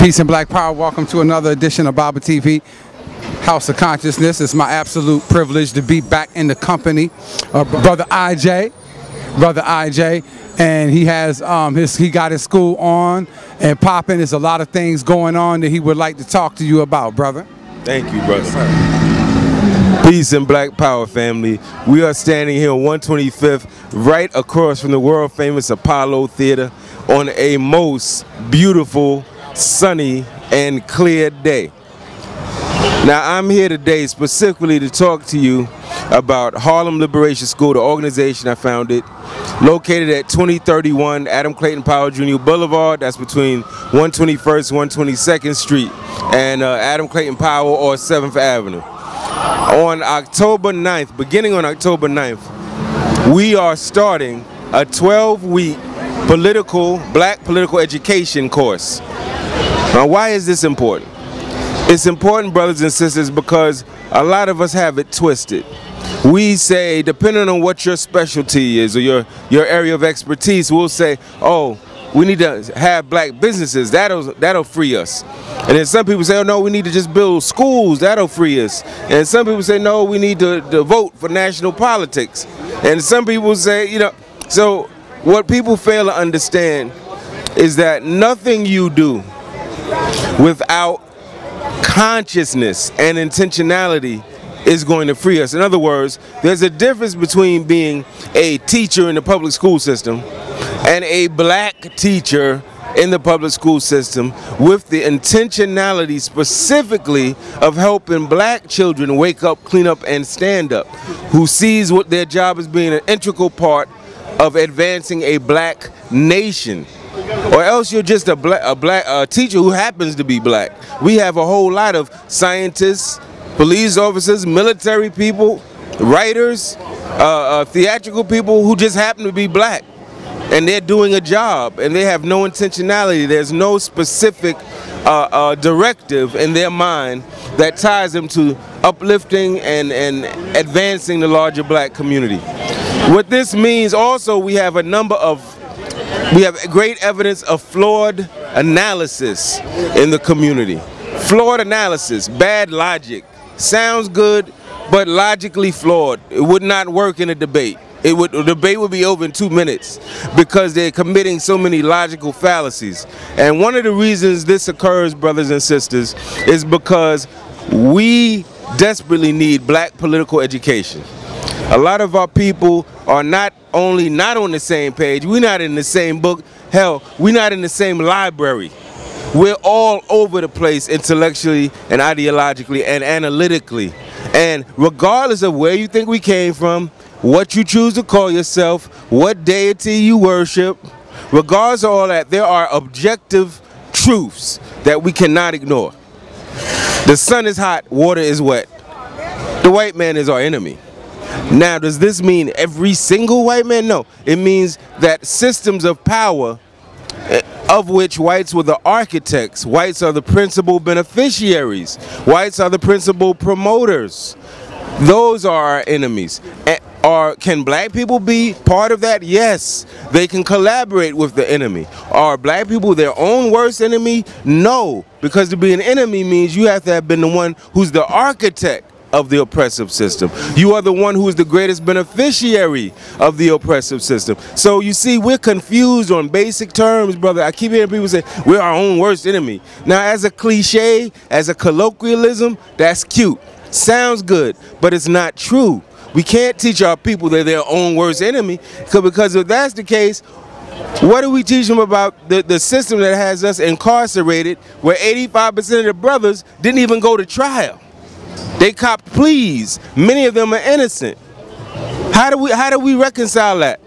Peace and Black Power. Welcome to another edition of Baba TV, House of Consciousness. It's my absolute privilege to be back in the company of Brother Agyei. And he has he got his school on and popping. There's a lot of things going on that he would like to talk to you about, brother. Thank you, brother. Peace and Black Power, family. We are standing here on 125th, right across from the world famous Apollo Theater, on a most beautiful, sunny, and clear day. Now, I'm here today specifically to talk to you about Harlem Liberation School, the organization I founded, located at 2031 Adam Clayton Powell Jr. Boulevard. That's between 121st and 122nd Street and Adam Clayton Powell or 7th Avenue. On October 9th, beginning on October 9th, we are starting a 12-week black political education course. Now, why is this important? It's important, brothers and sisters, because a lot of us have it twisted. We say, depending on what your specialty is or your area of expertise, we'll say, oh, we need to have black businesses, that'll free us. And then some people say, oh no, we need to just build schools, that'll free us. And some people say, no, we need to vote for national politics. And some people say, you know, so what people fail to understand is that nothing you do without consciousness and intentionality is going to free us. In other words, there's a difference between being a teacher in the public school system and a black teacher in the public school system with the intentionality specifically of helping black children wake up, clean up, and stand up, who sees what their job as being an integral part of advancing a black nation. Or else you're just a teacher who happens to be black. We have a whole lot of scientists, police officers, military people, writers, theatrical people who just happen to be black. And they're doing a job and they have no intentionality. There's no specific directive in their mind that ties them to uplifting and advancing the larger black community. What this means also, we have great evidence of flawed analysis in the community. Flawed analysis, bad logic. Sounds good, but logically flawed. It would not work in a debate. The debate would be over in 2 minutes because they're committing so many logical fallacies. And one of the reasons this occurs, brothers and sisters, is because we desperately need black political education. A lot of our people are not only not on the same page, we're not in the same book, hell, we're not in the same library. We're all over the place intellectually and ideologically and analytically. And regardless of where you think we came from, what you choose to call yourself, what deity you worship, regardless of all that, there are objective truths that we cannot ignore. The sun is hot, water is wet. The white man is our enemy. Now, does this mean every single white man? No. It means that systems of power, of which whites were the architects, whites are the principal beneficiaries, whites are the principal promoters. Those are our enemies. Can black people be part of that? Yes. They can collaborate with the enemy. Are black people their own worst enemy? No. Because to be an enemy means you have to have been the one who's the architect of the oppressive system. You are the one who is the greatest beneficiary of the oppressive system. So you see, we're confused on basic terms, brother. I keep hearing people say, we're our own worst enemy. Now, as a cliche, as a colloquialism, that's cute. Sounds good, but it's not true. We can't teach our people they're their own worst enemy, because if that's the case, what do we teach them about the system that has us incarcerated, where 85% of the brothers didn't even go to trial? They copped pleas. Many of them are innocent. How do we reconcile that?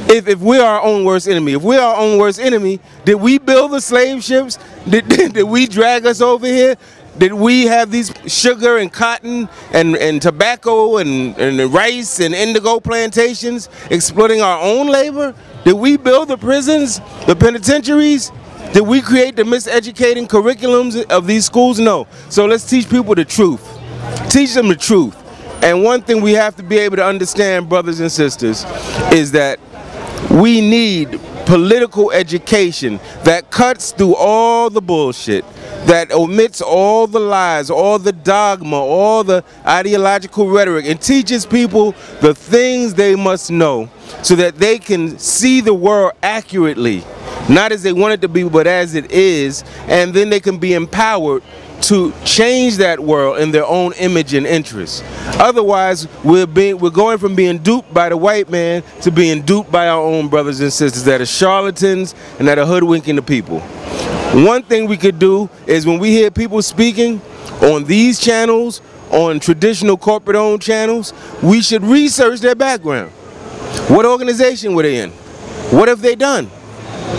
If we're our own worst enemy, did we build the slave ships? Did we drag us over here? Did we have these sugar and cotton and tobacco and rice and indigo plantations exploiting our own labor? Did we build the prisons, the penitentiaries? Did we create the miseducating curriculums of these schools? No. So let's teach people the truth. Teach them the truth. And one thing we have to be able to understand, brothers and sisters, is that we need political education that cuts through all the bullshit, that omits all the lies, all the dogma, all the ideological rhetoric, and teaches people the things they must know so that they can see the world accurately, not as they want it to be, but as it is, and then they can be empowered to change that world in their own image and interest. Otherwise, we're going from being duped by the white man to being duped by our own brothers and sisters that are charlatans and that are hoodwinking the people. One thing we could do is when we hear people speaking on these channels, on traditional corporate-owned channels, we should research their background. What organization were they in? What have they done?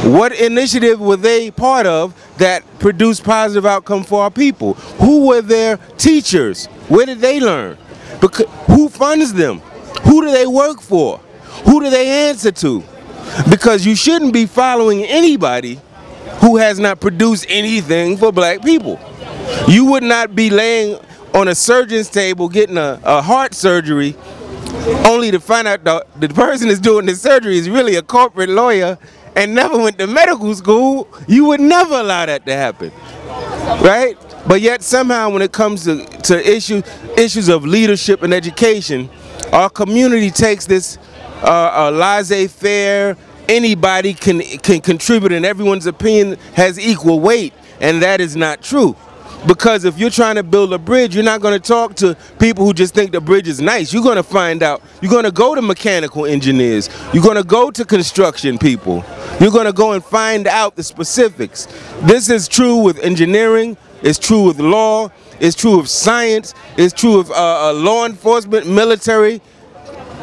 What initiative were they part of that produced positive outcome for our people? Who were their teachers? Where did they learn? Who funds them? Who do they work for? Who do they answer to? Because you shouldn't be following anybody who has not produced anything for black people. You would not be laying on a surgeon's table getting a heart surgery only to find out the person that's doing the surgery is really a corporate lawyer and never went to medical school. You would never allow that to happen, right? But yet somehow when it comes to issues of leadership and education, our community takes this laissez-faire, anybody can contribute and everyone's opinion has equal weight, and that is not true. Because if you're trying to build a bridge, you're not going to talk to people who just think the bridge is nice. You're going to find out. You're going to go to mechanical engineers. You're going to go to construction people. You're going to go and find out the specifics. This is true with engineering. It's true with law. It's true of science. It's true of law enforcement, military.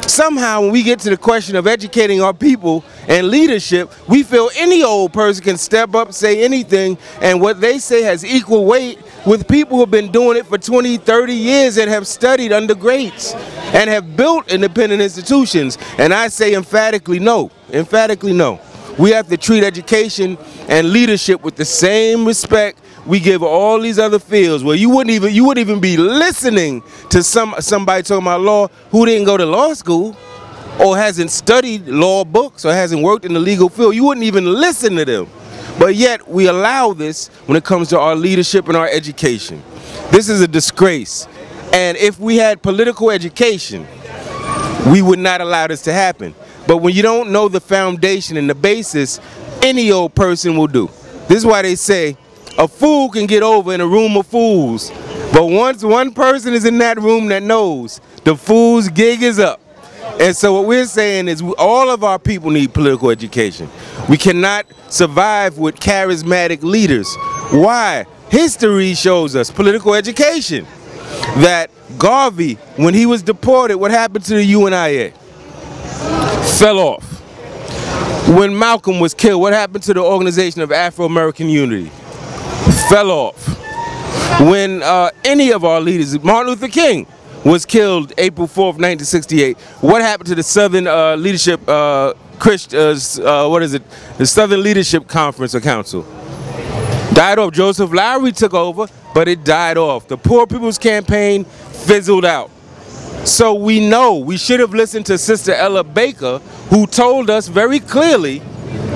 Somehow when we get to the question of educating our people and leadership, we feel any old person can step up, say anything, and what they say has equal weight with people who have been doing it for 20, 30 years and have studied under greats and have built independent institutions. And I say emphatically no. Emphatically no. We have to treat education and leadership with the same respect we give all these other fields, where you wouldn't even be listening to somebody talking about law who didn't go to law school or hasn't studied law books or hasn't worked in the legal field. You wouldn't even listen to them. But yet we allow this when it comes to our leadership and our education. This is a disgrace. And if we had political education, we would not allow this to happen. But when you don't know the foundation and the basis, any old person will do. This is why they say a fool can get over in a room of fools. But once one person is in that room that knows, the fool's gig is up. And so what we're saying is all of our people need political education. We cannot survive with charismatic leaders. Why? History shows us political education. That Garvey, when he was deported, what happened to the UNIA? Fell off. When Malcolm was killed, what happened to the Organization of Afro-American Unity? Fell off. When any of our leaders, Martin Luther King was killed April 4th, 1968, what happened to the Southern Leadership, the Southern Leadership Conference or Council? Died off. Joseph Lowry took over, but it died off. The Poor People's Campaign fizzled out. So we know we should have listened to Sister Ella Baker, who told us very clearly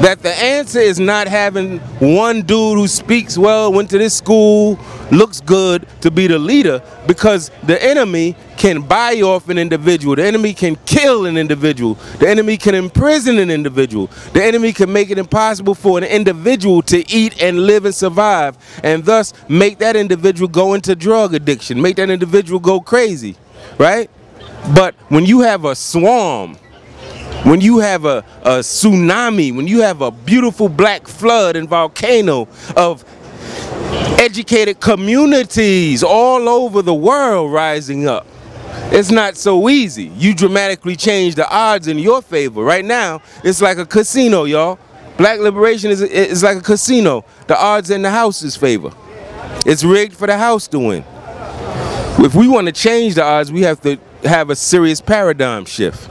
that the answer is not having one dude who speaks well, went to this school, looks good to be the leader, because the enemy can buy off an individual. The enemy can kill an individual. The enemy can imprison an individual. The enemy can make it impossible for an individual to eat and live and survive, and thus make that individual go into drug addiction, make that individual go crazy, right? But when you have a swarm, when you have a tsunami, when you have a beautiful black flood and volcano of educated communities all over the world rising up, it's not so easy. You dramatically change the odds in your favor. Right now, it's like a casino, y'all. Black liberation is like a casino. The odds in the house's favor. It's rigged for the house to win. If we want to change the odds, we have to have a serious paradigm shift.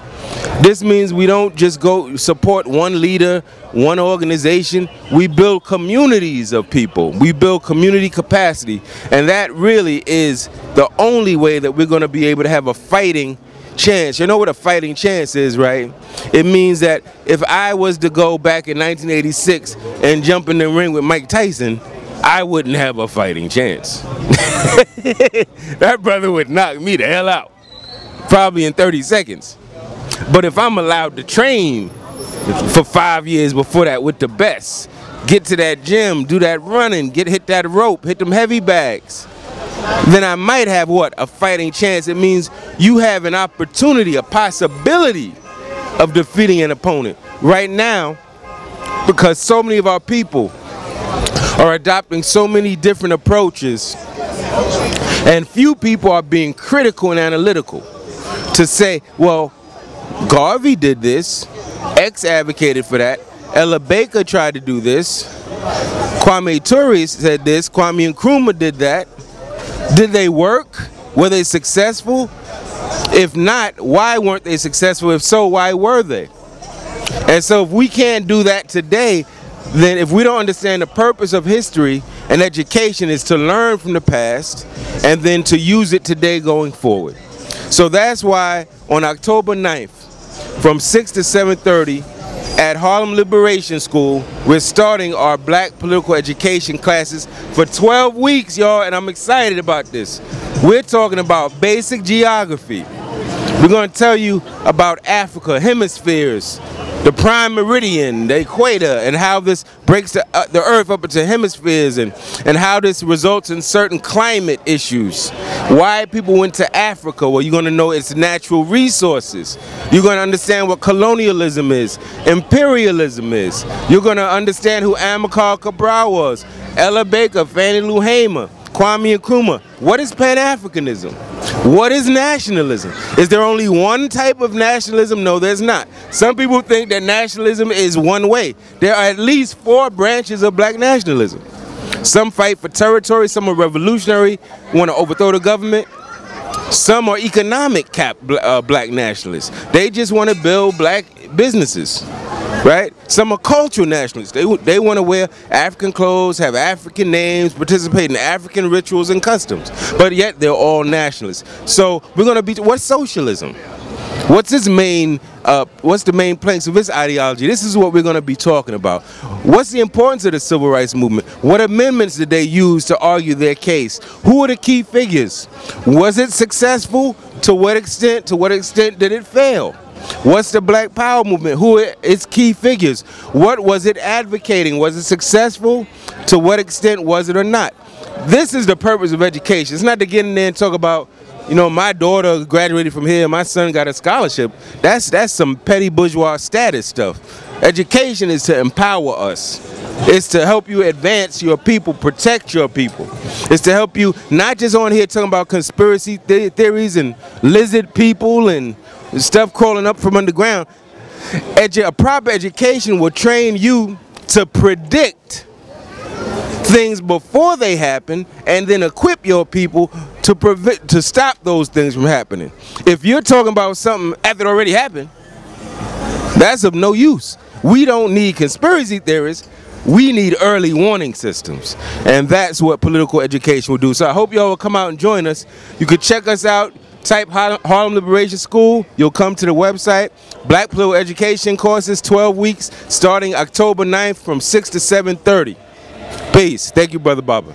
This means we don't just go support one leader, one organization. We build communities of people. We build community capacity. And that really is the only way that we're going to be able to have a fighting chance. You know what a fighting chance is, right? It means that if I was to go back in 1986 and jump in the ring with Mike Tyson, I wouldn't have a fighting chance. That brother would knock me the hell out, probably in 30 seconds. But if I'm allowed to train for 5 years before that with the best, get to that gym, do that running, hit that rope, hit them heavy bags, then I might have what? A fighting chance. It means you have an opportunity, a possibility of defeating an opponent. Right now, because so many of our people are adopting so many different approaches, and few people are being critical and analytical to say, well, Garvey did this, X advocated for that, Ella Baker tried to do this, Kwame Ture said this, Kwame Nkrumah did that. Did they work? Were they successful? If not, why weren't they successful? If so, why were they? And so if we can't do that today, then if we don't understand the purpose of history and education is to learn from the past and then to use it today going forward. So that's why on October 9th, from 6 to 7:30 at Harlem Liberation School, we're starting our black political education classes for 12 weeks, y'all, and I'm excited about this. We're talking about basic geography. We're going to tell you about Africa, hemispheres, the prime meridian, the equator, and how this breaks the earth up into hemispheres, and how this results in certain climate issues. Why people went to Africa? Well, you're going to know its natural resources. You're going to understand what colonialism is, imperialism is. You're going to understand who Amilcar Cabral was, Ella Baker, Fannie Lou Hamer, Kwame Nkrumah. What is Pan-Africanism? What is nationalism? Is there only one type of nationalism? No, there's not. Some people think that nationalism is one way. There are at least 4 branches of black nationalism. Some fight for territory, some are revolutionary, want to overthrow the government. Some are economic black nationalists. They just want to build black businesses, right? Some are cultural nationalists. They want to wear African clothes, have African names, participate in African rituals and customs, but yet they're all nationalists. So we're going to be, what's socialism? What's its main, what's the main planks of its ideology? This is what we're going to be talking about. What's the importance of the civil rights movement? What amendments did they use to argue their case? Who are the key figures? Was it successful? To what extent? To what extent did it fail? What's the Black Power movement? Who are its key figures? What was it advocating? Was it successful? To what extent was it or not? This is the purpose of education. It's not to get in there and talk about, you know, my daughter graduated from here, my son got a scholarship. That's some petty bourgeois status stuff. Education is to empower us. It's to help you advance your people, protect your people. It's to help you not just on here talking about conspiracy theories and lizard people and stuff crawling up from underground. A proper education will train you to predict things before they happen and then equip your people to stop those things from happening. If you're talking about something after it already happened, that's of no use. We don't need conspiracy theorists. We need early warning systems, and that's what political education will do. So I hope y'all will come out and join us. You can check us out. Type Harlem Liberation School. You'll come to the website. Black Political Education courses, 12 weeks, starting October 9th from 6 to 7:30. Peace. Thank you, Brother Baba.